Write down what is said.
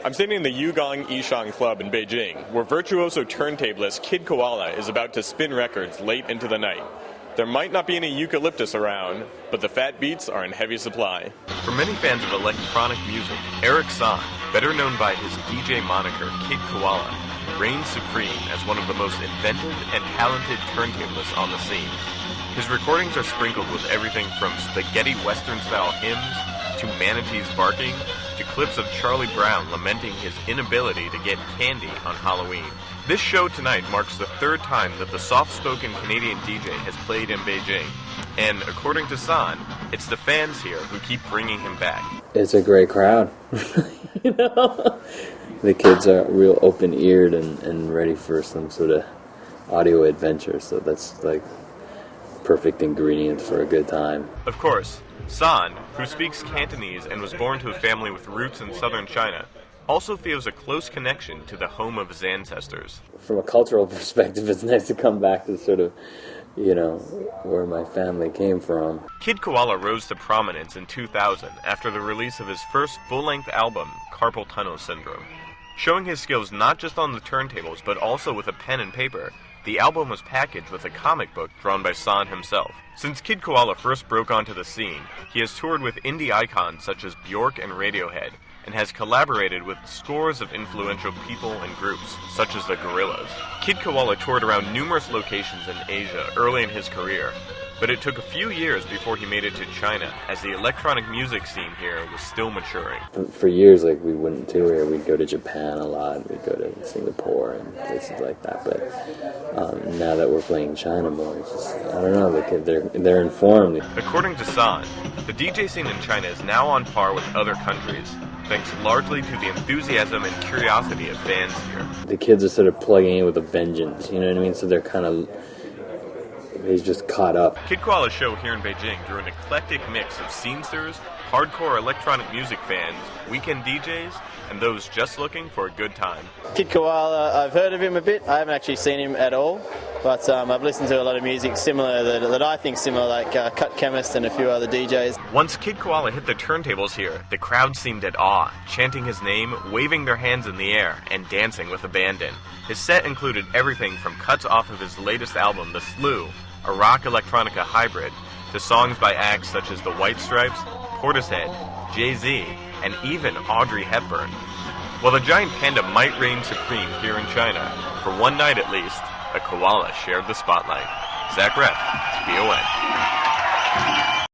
I'm standing in the Yugong Yishang Club in Beijing, where virtuoso turntablist Kid Koala is about to spin records late into the night. There might not be any eucalyptus around, but the fat beats are in heavy supply. For many fans of electronic music, Eric San, better known by his DJ moniker Kid Koala, reigns supreme as one of the most inventive and talented turntablists on the scene. His recordings are sprinkled with everything from spaghetti western-style hymns to manatees barking to clips of Charlie Brown lamenting his inability to get candy on Halloween. This show tonight marks the third time that the soft-spoken Canadian DJ has played in Beijing, and according to San, it's the fans here who keep bringing him back. It's a great crowd. You know, the kids are real open-eared and ready for some sort of audio adventure, so that's like perfect ingredients for a good time. Of course, San, who speaks Cantonese and was born to a family with roots in southern China, also feels a close connection to the home of his ancestors. From a cultural perspective, it's nice to come back to sort of, you know, where my family came from. Kid Koala rose to prominence in 2000 after the release of his first full-length album, Carpal Tunnel Syndrome. Showing his skills not just on the turntables, but also with a pen and paper, the album was packaged with a comic book drawn by San himself. Since Kid Koala first broke onto the scene, he has toured with indie icons such as Bjork and Radiohead, and has collaborated with scores of influential people and groups, such as the Gorillaz. Kid Koala toured around numerous locations in Asia early in his career, but it took a few years before he made it to China, as the electronic music scene here was still maturing. For years, like, we wouldn't tour here. We'd go to Japan a lot. We'd go to Singapore and places like that. But now that we're playing China more, it's just, I don't know, they're informed. According to San, the DJ scene in China is now on par with other countries, thanks largely to the enthusiasm and curiosity of fans here. The kids are sort of plugging in with a vengeance, you know what I mean? So they're kind of, he's just caught up. Kid Koala's show here in Beijing drew an eclectic mix of scenesters, hardcore electronic music fans, weekend DJs, and those just looking for a good time. Kid Koala, I've heard of him a bit. I haven't actually seen him at all, but I've listened to a lot of music similar that I think similar, like Cut Chemist and a few other DJs. Once Kid Koala hit the turntables here, the crowd seemed at awe, chanting his name, waving their hands in the air, and dancing with abandon. His set included everything from cuts off of his latest album, The Slew, a rock electronica hybrid, to songs by acts such as The White Stripes, Portishead, Jay-Z, and even Audrey Hepburn. While the giant panda might reign supreme here in China, for one night at least, a koala shared the spotlight. Zach Ref, BON.